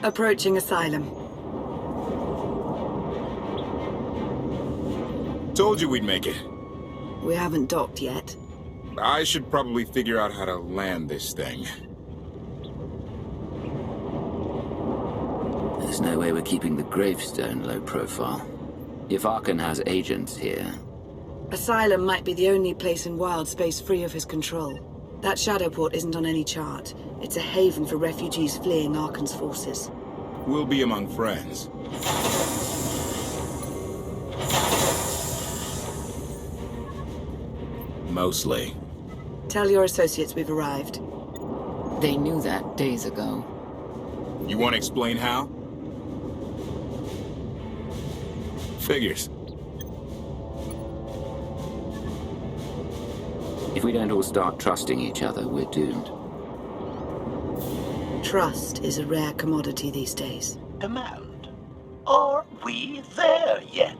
Approaching Asylum. Told you we'd make it. We haven't docked yet. I should probably figure out how to land this thing. There's no way we're keeping the gravestone low profile. If Arkan has agents here... Asylum might be the only place in wild space free of his control. That Shadowport isn't on any chart. It's a haven for refugees fleeing Arkan's forces. We'll be among friends. Mostly. Tell your associates we've arrived. They knew that days ago. You want to explain how? Figures. If we don't all start trusting each other, we're doomed. Trust is a rare commodity these days. Demand. Are we there yet?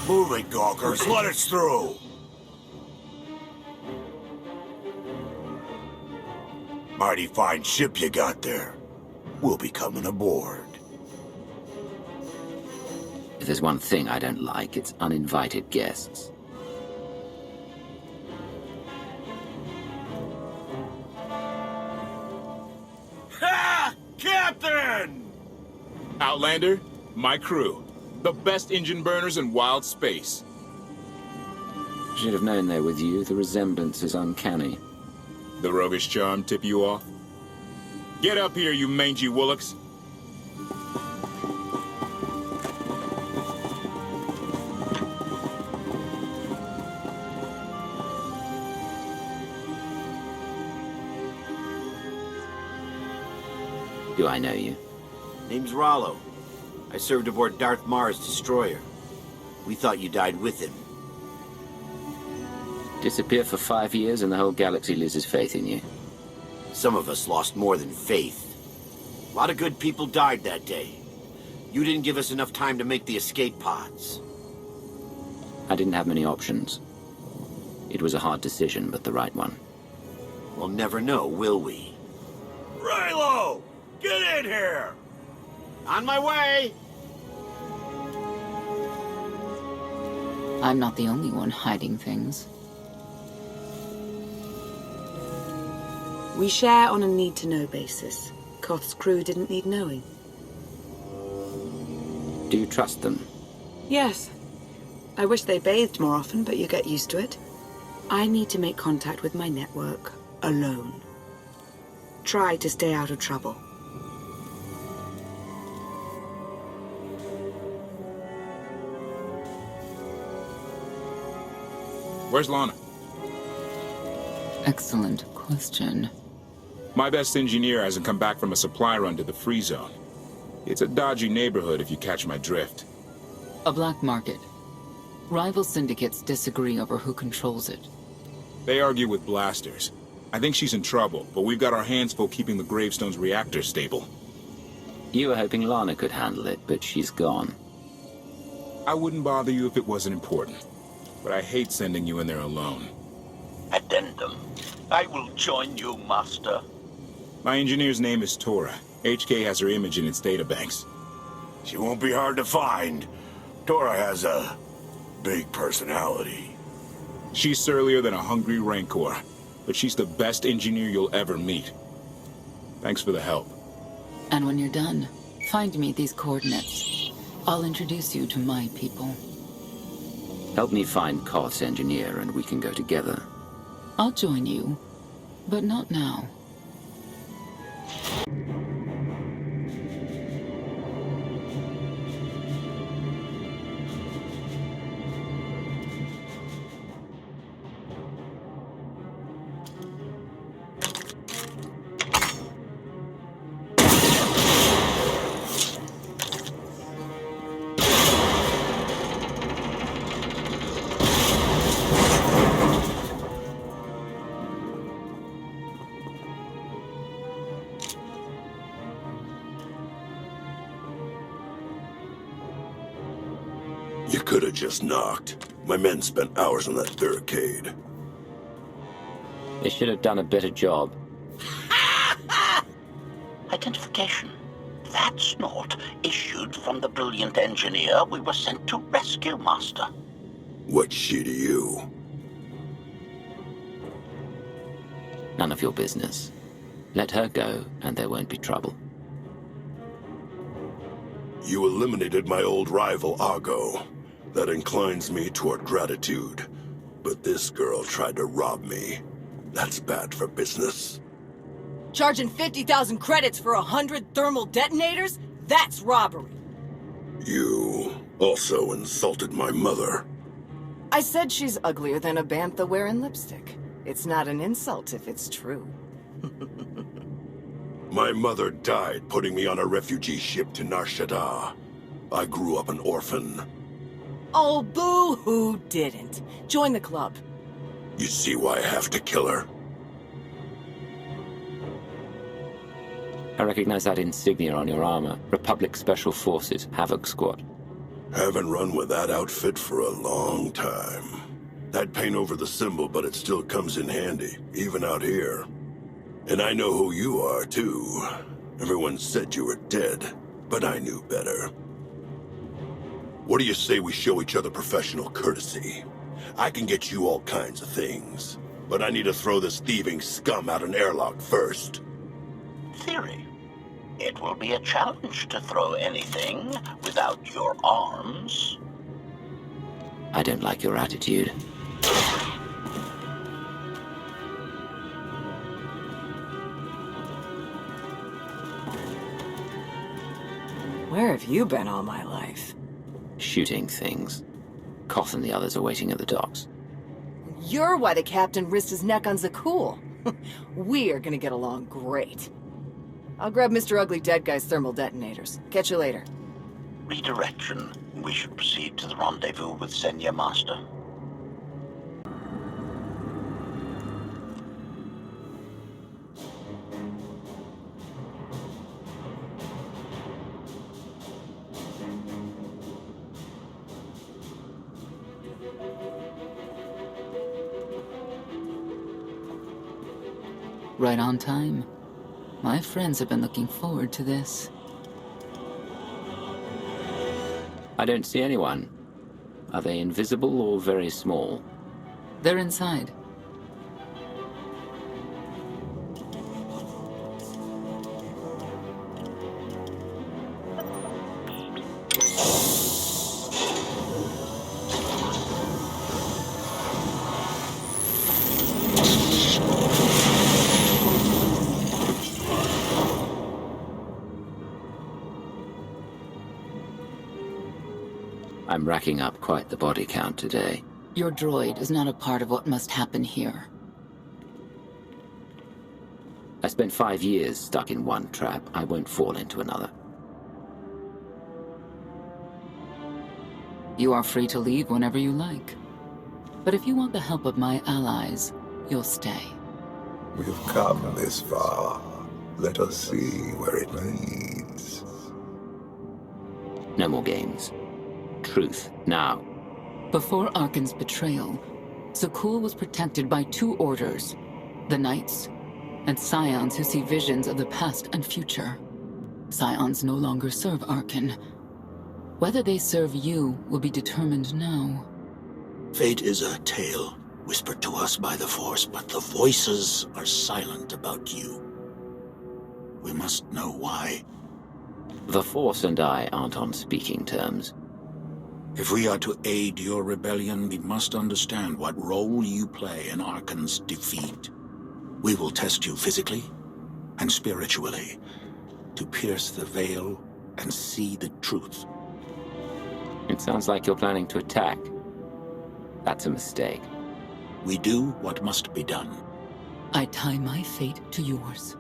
Move it, Gawkers. Let us through. Mighty fine ship you got there. We'll be coming aboard. If there's one thing I don't like, it's uninvited guests. Ha! Captain! Outlander, my crew. The best engine burners in wild space. Should have known they're with you. The resemblance is uncanny. The roguish charm tip you off? Get up here, you mangy woolocks. Do I know you? Name's Rollo. I served aboard Darth Marr's destroyer. We thought you died with him. Disappear for 5 years and the whole galaxy loses faith in you. Some of us lost more than faith. A lot of good people died that day. You didn't give us enough time to make the escape pods. I didn't have many options. It was a hard decision, but the right one. We'll never know, will we? Raylo! Get in here! On my way! I'm not the only one hiding things. We share on a need-to-know basis. Koth's crew didn't need knowing. Do you trust them? Yes. I wish they bathed more often, but you get used to it. I need to make contact with my network, alone. Try to stay out of trouble. Where's Lana? Excellent question. My best engineer hasn't come back from a supply run to the free zone. It's a dodgy neighborhood if you catch my drift. A black market. Rival syndicates disagree over who controls it. They argue with blasters. I think she's in trouble, but we've got our hands full keeping the Gravestone's reactor stable. You were hoping Lana could handle it, but she's gone. I wouldn't bother you if it wasn't important, but I hate sending you in there alone. Addendum. I will join you, Master. My engineer's name is Tora. HK has her image in its databanks. She won't be hard to find. Tora has a big personality. She's surlier than a hungry rancor, but she's the best engineer you'll ever meet. Thanks for the help. And when you're done, find me these coordinates. I'll introduce you to my people. Help me find KotF's engineer and we can go together. I'll join you, but not now. You could have just knocked. My men spent hours on that barricade. They should have done a better job. Identification. That's not issued from the brilliant engineer we were sent to rescue, Master. What's she to you? None of your business. Let her go, and there won't be trouble. You eliminated my old rival, Argo. That inclines me toward gratitude. But this girl tried to rob me. That's bad for business. Charging 50,000 credits for 100 thermal detonators? That's robbery. You also insulted my mother. I said she's uglier than a bantha wearing lipstick. It's not an insult if it's true. My mother died putting me on a refugee ship to Nar Shaddaa. I grew up an orphan. Oh, boo-hoo didn't. Join the club. You see why I have to kill her? I recognize that insignia on your armor. Republic Special Forces, Havoc Squad. Haven't run with that outfit for a long time. I'd paint over the symbol, but it still comes in handy, even out here. And I know who you are, too. Everyone said you were dead, but I knew better. What do you say we show each other professional courtesy? I can get you all kinds of things, but I need to throw this thieving scum out an airlock first. Theory. It will be a challenge to throw anything without your arms. I don't like your attitude. Where have you been all my life? Shooting things. KotF and the others are waiting at the docks. You're why the captain risked his neck on Zakul. We're gonna get along great. I'll grab Mr. Ugly Dead Guy's thermal detonators. Catch you later. Redirection. We should proceed to the rendezvous with Senya, Master. Right on time. My friends have been looking forward to this. I don't see anyone. Are they invisible or very small? They're inside. I'm racking up quite the body count today. Your droid is not a part of what must happen here. I spent 5 years stuck in one trap. I won't fall into another. You are free to leave whenever you like. But if you want the help of my allies, you'll stay. We've come this far. Let us see where it leads. No more games. Truth, now. Before Arkan's betrayal, Zakul was protected by 2 orders. The Knights, and Scions who see visions of the past and future. Scions no longer serve Arkan. Whether they serve you will be determined now. Fate is a tale whispered to us by the Force, but the voices are silent about you. We must know why. The Force and I aren't on speaking terms. If we are to aid your rebellion, we must understand what role you play in Arkan's defeat. We will test you physically and spiritually to pierce the veil and see the truth. It sounds like you're planning to attack. That's a mistake. We do what must be done. I tie my fate to yours.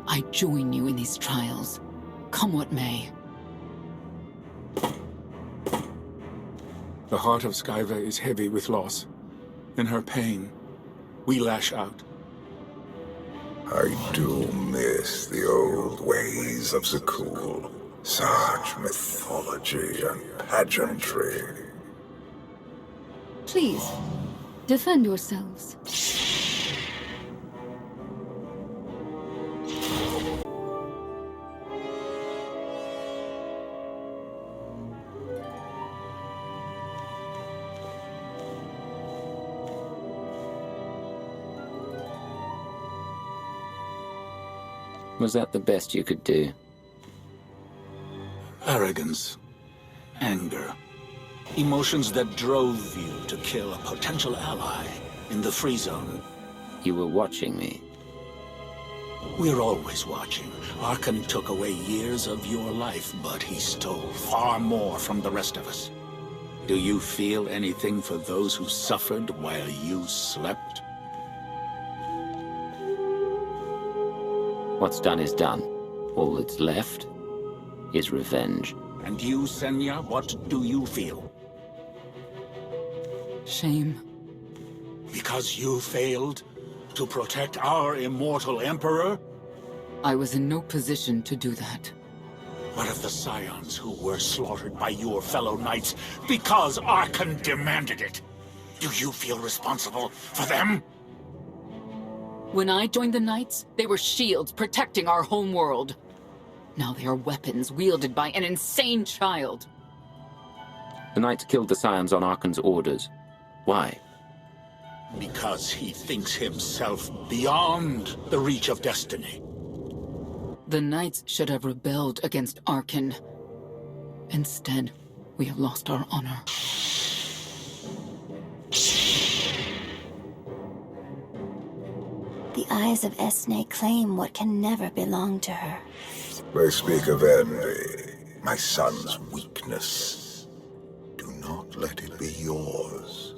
I join you in these trials, come what may. The heart of Skyva is heavy with loss. In her pain, we lash out. I do miss the old ways of Zakul. Such mythology and pageantry. Please, defend yourselves. Was that the best you could do? Arrogance, anger, emotions that drove you to kill a potential ally in the free zone. You were watching me. We're always watching. Arkan took away years of your life, but he stole far more from the rest of us. Do you feel anything for those who suffered while you slept? What's done is done. All that's left is revenge. And you, Senya, what do you feel? Shame. Because you failed to protect our immortal Emperor? I was in no position to do that. What of the Scions who were slaughtered by your fellow Knights because Arkan demanded it? Do you feel responsible for them? When I joined the Knights, they were shields protecting our homeworld. Now they are weapons wielded by an insane child. The Knights killed the Scions on Arkan's orders. Why? Because he thinks himself beyond the reach of destiny. The Knights should have rebelled against Arkan. Instead, we have lost our honor. The eyes of Esne claim what can never belong to her. They speak of envy, my son's weakness. Do not let it be yours.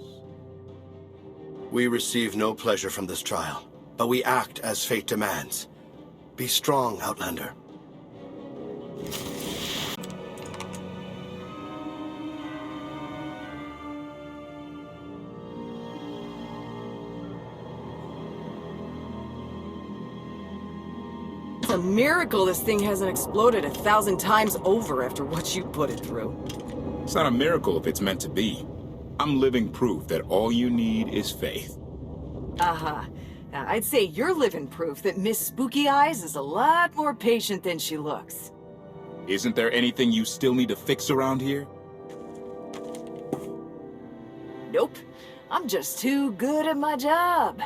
We receive no pleasure from this trial, but we act as fate demands. Be strong, Outlander. It's a miracle this thing hasn't exploded 1,000 times over after what you put it through. It's not a miracle if it's meant to be. I'm living proof that all you need is faith. Uh-huh. Now, I'd say you're living proof that Miss Spooky Eyes is a lot more patient than she looks. Isn't there anything you still need to fix around here? Nope. I'm just too good at my job.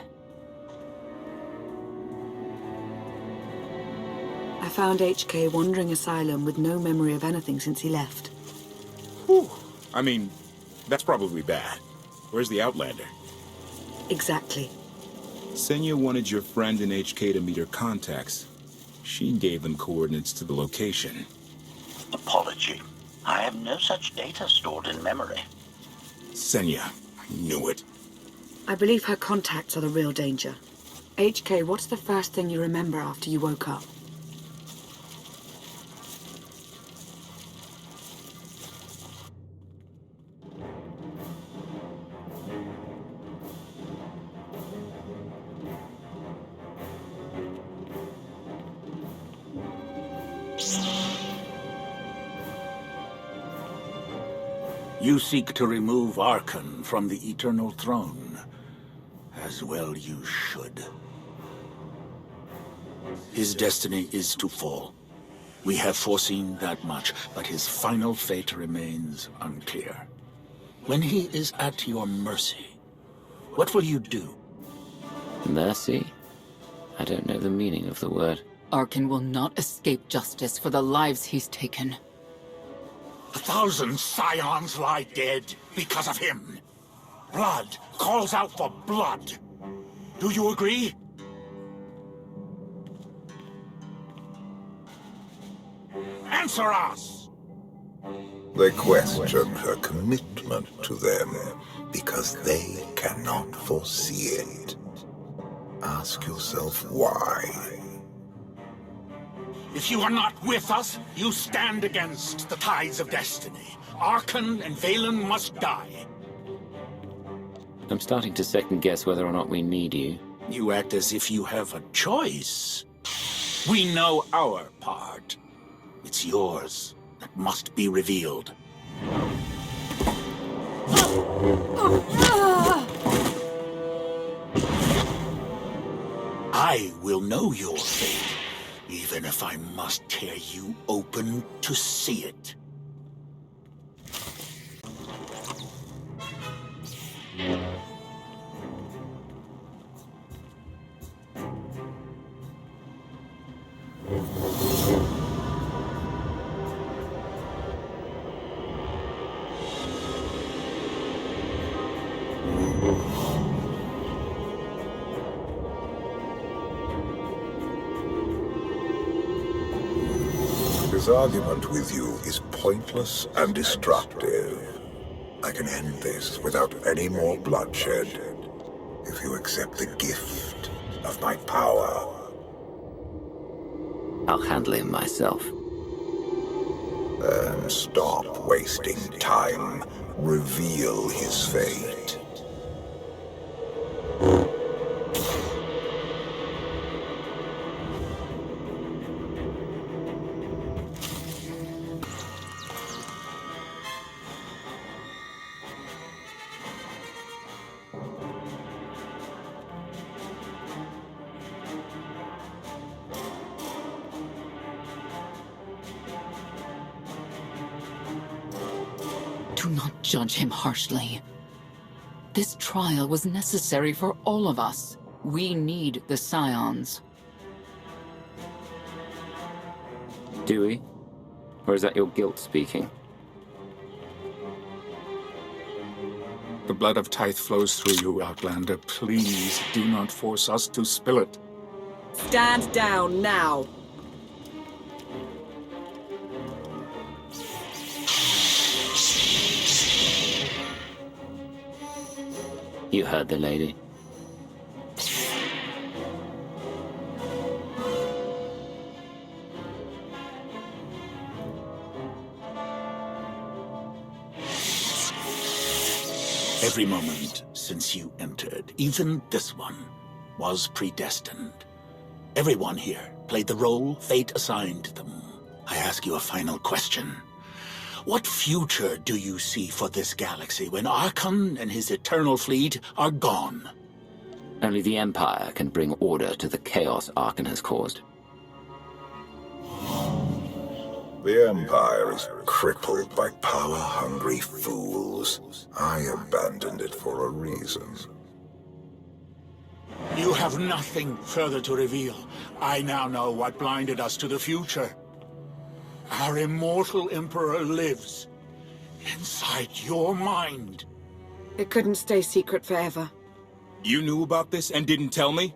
I found HK wandering asylum with no memory of anything since he left. Whew. I mean, that's probably bad. Where's the Outlander? Exactly. Senya wanted your friend in HK to meet her contacts. She gave them coordinates to the location. Apology. I have no such data stored in memory. Senya, I knew it. I believe her contacts are the real danger. HK, what's the first thing you remember after you woke up? You seek to remove Archon from the Eternal Throne. As well you should. His destiny is to fall. We have foreseen that much, but his final fate remains unclear. When he is at your mercy, what will you do? Mercy? I don't know the meaning of the word. Archon will not escape justice for the lives he's taken. 1,000 scions lie dead because of him. Blood calls out for blood. Do you agree? Answer us! They question her commitment to them because they cannot foresee it. Ask yourself why. If you are not with us, you stand against the tides of destiny. Archon and Valen must die. I'm starting to second-guess whether or not we need you. You act as if you have a choice. We know our part. It's yours that must be revealed. I will know your fate, even if I must tear you open to see it. His argument with you is pointless and destructive. I can end this without any more bloodshed if you accept the gift of my power. I'll handle him myself. Then stop wasting time. Reveal his fate. Do not judge him harshly. This trial was necessary for all of us. We need the Scions. Do we? Or is that your guilt speaking? The blood of Tithe flows through you, Outlander. Please do not force us to spill it. Stand down now. You heard the lady. Every moment since you entered, even this one, was predestined. Everyone here played the role fate assigned them. I ask you a final question. What future do you see for this galaxy when Archon and his eternal fleet are gone? Only the Empire can bring order to the chaos Archon has caused. The Empire is crippled by power-hungry fools. I abandoned it for a reason. You have nothing further to reveal. I now know what blinded us to the future. Our immortal Emperor lives inside your mind. It couldn't stay secret forever. You knew about this and didn't tell me?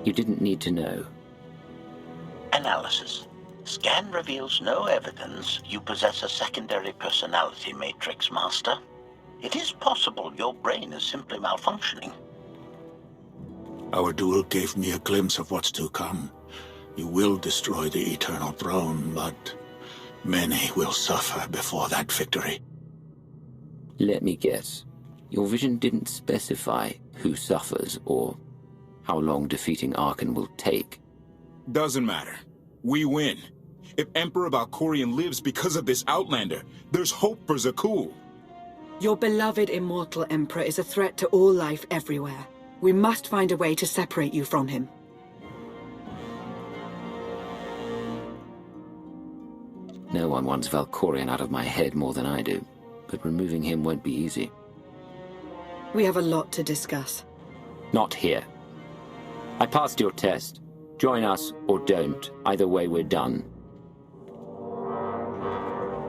You didn't need to know. Analysis. Scan reveals no evidence you possess a secondary personality matrix, Master. It is possible your brain is simply malfunctioning. Our duel gave me a glimpse of what's to come. You will destroy the Eternal Throne, but many will suffer before that victory. Let me guess. Your vision didn't specify who suffers or how long defeating Arkan will take. Doesn't matter. We win. If Emperor Valkorion lives because of this Outlander, there's hope for Zakul. Your beloved immortal Emperor is a threat to all life everywhere. We must find a way to separate you from him. No one wants Valkorion out of my head more than I do, but removing him won't be easy. We have a lot to discuss. Not here. I passed your test. Join us or don't. Either way, we're done.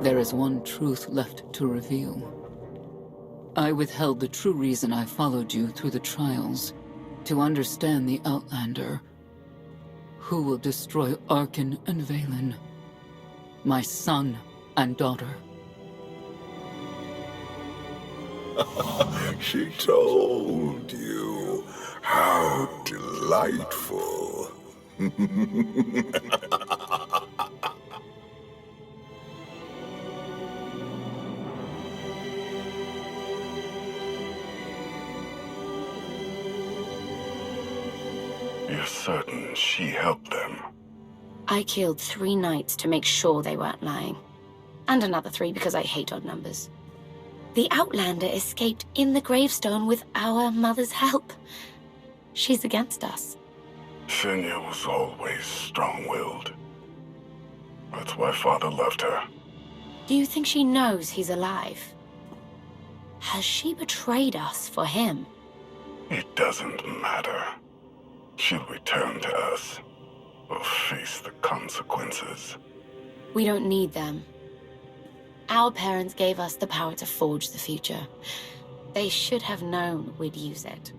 There is one truth left to reveal. I withheld the true reason I followed you through the trials, to understand the Outlander, who will destroy Arkan and Valen, my son and daughter. She told you. How delightful. You're certain she helped them? I killed 3 knights to make sure they weren't lying. And another 3 because I hate odd numbers. The Outlander escaped in the gravestone with our mother's help. She's against us. Senya was always strong-willed. That's why Father left her. Do you think she knows he's alive? Has she betrayed us for him? It doesn't matter. She'll return to us, or face the consequences. We don't need them. Our parents gave us the power to forge the future. They should have known we'd use it.